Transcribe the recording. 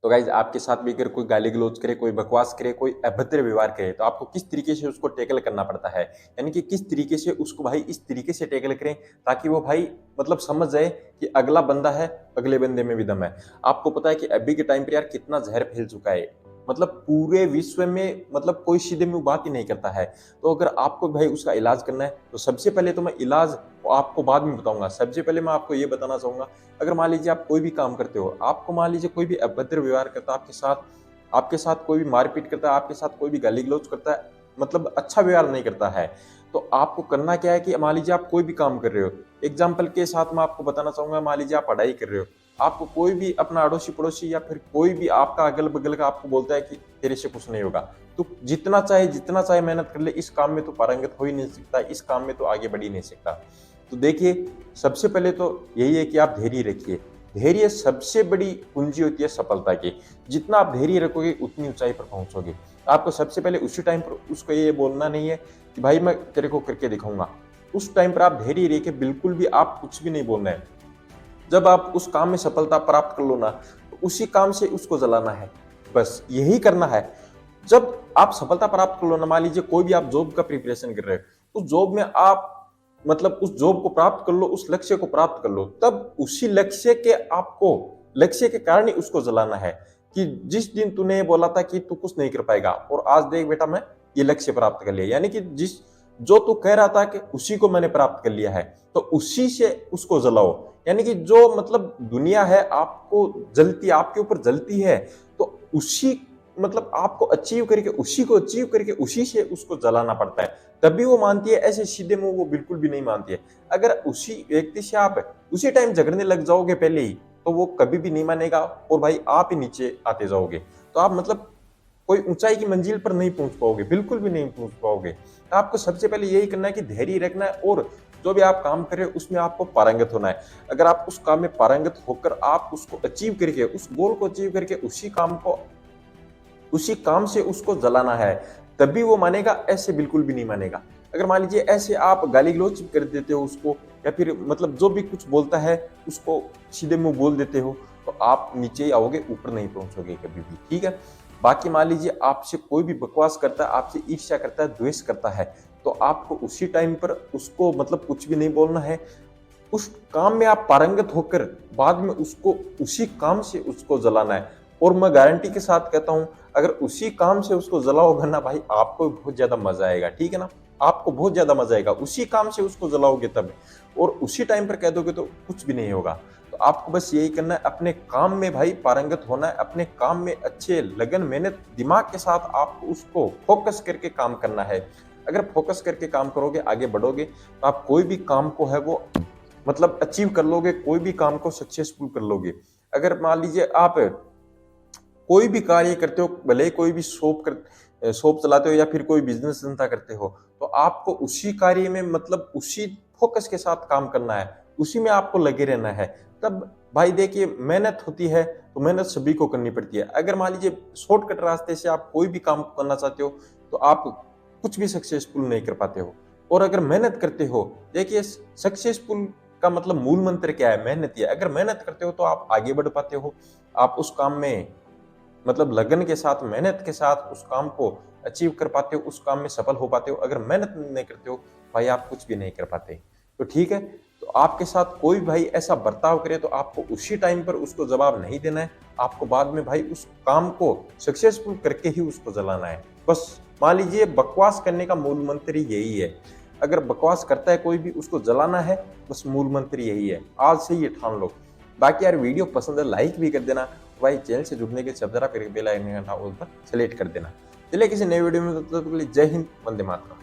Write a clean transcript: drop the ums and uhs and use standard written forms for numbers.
तो गाइज आपके साथ भी अगर कोई गाली गलौज करे, कोई बकवास करे, कोई अभद्र व्यवहार करे, तो आपको किस तरीके से उसको टैकल करना पड़ता है, यानी कि किस तरीके से उसको भाई इस तरीके से टैकल करें ताकि वो भाई मतलब समझ जाए कि अगला बंदा है, अगले बंदे में भी दम है। आपको पता है कि अभी के टाइम पर यार कितना जहर फैल चुका है, मतलब पूरे विश्व में मतलब कोई सीधे मुंह बात ही नहीं करता है। तो अगर आपको भाई उसका इलाज करना है तो सबसे पहले तो मैं इलाज आपको बाद में बताऊंगा। सबसे पहले मैं आपको ये बताना चाहूंगा, अगर मान लीजिए आप कोई भी काम करते हो, आपको मान लीजिए कोई भी अभद्र व्यवहार करता है आपके साथ कोई भी मारपीट करता है, आपके साथ कोई भी गाली गलौज करता है, मतलब अच्छा व्यवहार नहीं करता है, तो आपको करना क्या है कि मान लीजिए आप कोई भी काम कर रहे हो, एग्जाम्पल के साथ मैं आपको बताना चाहूंगा, मान लीजिए आप पढ़ाई कर रहे हो, आपको कोई भी अपना अड़ोसी पड़ोसी या फिर कोई भी आपका अगल बगल का आपको बोलता है कि तेरे से कुछ नहीं होगा, तो जितना चाहे मेहनत कर ले, इस काम में तो पारंगत हो ही नहीं सकता, इस काम में तो आगे बढ़ ही नहीं सकता। तो देखिए, सबसे पहले तो यही है कि आप धैर्य रखिए। धैर्य सबसे बड़ी कुंजी होती है सफलता की। जितना आप धैर्य रखोगे उतनी ऊंचाई पर पहुंचोगे। आपको सबसे पहले उसी टाइम पर उसको ये बोलना नहीं है कि भाई मैं तेरे को करके दिखाऊंगा। उस टाइम पर आप धैर्य रह के बिल्कुल भी आप कुछ भी नहीं बोलना है। जब आप उस काम में सफलता प्राप्त कर लो ना, तो उसी काम से उसको जलाना है, बस यही करना है। जब आप सफलता प्राप्त कर लो ना, मान लीजिए कोई भी आप जॉब का प्रिपरेशन कर रहे हो, उस जॉब में आप मतलब उस जॉब को प्राप्त कर लो, उस लक्ष्य को प्राप्त कर लो, तब उसी लक्ष्य के कारण ही उसको जलाना है कि जिस दिन तूने बोला था कि तू कुछ नहीं कर पाएगा और आज देख बेटा मैं ये लक्ष्य प्राप्त कर लिया, यानी कि जो तू कह रहा था कि उसी को मैंने प्राप्त कर लिया है, तो उसी से उसको जलाओ। यानी कि जो मतलब दुनिया है आपको जलती, आपके ऊपर जलती है, तो उसी मतलब आपको अचीव करके उसी से उसको जलाना पड़ता है, तभी वो मानती है। ऐसे सीधे मुंह वो बिल्कुल भी नहीं मानती है। अगर उसी व्यक्ति से आप उसी टाइम झगड़ने लग जाओगे पहले ही, तो वो कभी भी नहीं मानेगा और भाई आप ही नीचे आते जाओगे। तो आप मतलब कोई ऊंचाई की मंजिल पर नहीं पहुंच पाओगे, बिल्कुल भी नहीं पहुंच पाओगे। तो आपको सबसे पहले यही करना है कि धैर्य रखना है और जो भी आप काम कर रहे हो उसमें आपको पारंगत होना है। अगर आप उस काम में पारंगत होकर आप उसको अचीव करके, उस गोल को अचीव करके उसी काम से उसको जलाना है, तभी वो मानेगा, ऐसे बिल्कुल भी नहीं मानेगा। अगर मान लीजिए ऐसे आप गाली गलौज कर देते हो उसको, या फिर मतलब जो भी कुछ बोलता है उसको सीधे मुंह बोल देते हो, तो आप नीचे ही आओगे, ऊपर नहीं पहुंचोगे कभी भी, ठीक है। बाकी मान लीजिए आपसे कोई भी बकवास करता है, आपसे ईर्ष्या करता है, द्वेष करता है, तो आपको उसी टाइम पर उसको मतलब कुछ भी नहीं बोलना है। उस काम में आप पारंगत होकर बाद में उसको उसी काम से उसको जलाना है। और मैं गारंटी के साथ कहता हूं, अगर उसी काम से उसको जलाओगे ना भाई, आपको बहुत ज्यादा मजा आएगा, ठीक है ना। आपको बहुत ज्यादा मजा आएगा, उसी काम से उसको जलाओगे तब, और उसी टाइम पर कह दोगे तो कुछ भी नहीं होगा। तो आपको बस यही करना है, अपने काम में भाई पारंगत होना है, अपने काम में अच्छे लगन मेहनत दिमाग के साथ आपको उसको फोकस करके काम करना है। अगर फोकस करके काम करोगे, आगे बढ़ोगे, तो आप कोई भी काम को है वो मतलब अचीव कर लोगे, कोई भी काम को सक्सेसफुल कर लोगे। अगर मान लीजिए आप कोई भी कार्य करते हो, भले ही कोई भी शॉप चलाते हो या फिर कोई बिजनेस धंधा करते हो, तो आपको उसी कार्य में मतलब उसी फोकस के साथ काम करना है, उसी में आपको लगे रहना है। तब भाई देखिए, मेहनत होती है तो मेहनत सभी को करनी पड़ती है। अगर मान लीजिए शॉर्टकट रास्ते से आप कोई भी काम करना चाहते हो, तो आप कुछ भी सक्सेसफुल नहीं कर पाते हो। और अगर मेहनत करते हो, देखिए सक्सेसफुल का मतलब मूल मंत्र क्या है? मेहनत ही है। अगर मेहनत करते हो तो आप आगे बढ़ पाते हो, आप उस काम में मतलब लगन के साथ, मेहनत के साथ उस काम को अचीव कर पाते हो, उस काम में सफल हो पाते हो। अगर मेहनत नहीं करते हो भाई, आप कुछ भी नहीं कर पाते। तो ठीक है, तो आपके साथ कोई भाई ऐसा बर्ताव करे तो आपको उसी टाइम पर उसको जवाब नहीं देना है, आपको बाद में भाई उस काम को सक्सेसफुल करके ही उसको जलाना है। बस मान लीजिए बकवास करने का मूल मंत्र ही यही है। अगर बकवास करता है कोई भी, उसको जलाना है, बस मूल मंत्र यही है। आज से ये ठान लो। बाकी यार वीडियो पसंद है लाइक भी कर देना भाई, चैनल से जुड़ने के सब जरा फिर बेल आइकन का ऑल पर सेलेक्ट कर देना। चलिए किसी नए वीडियो में, तब तक के लिए जय हिंद, वंदे मातरम।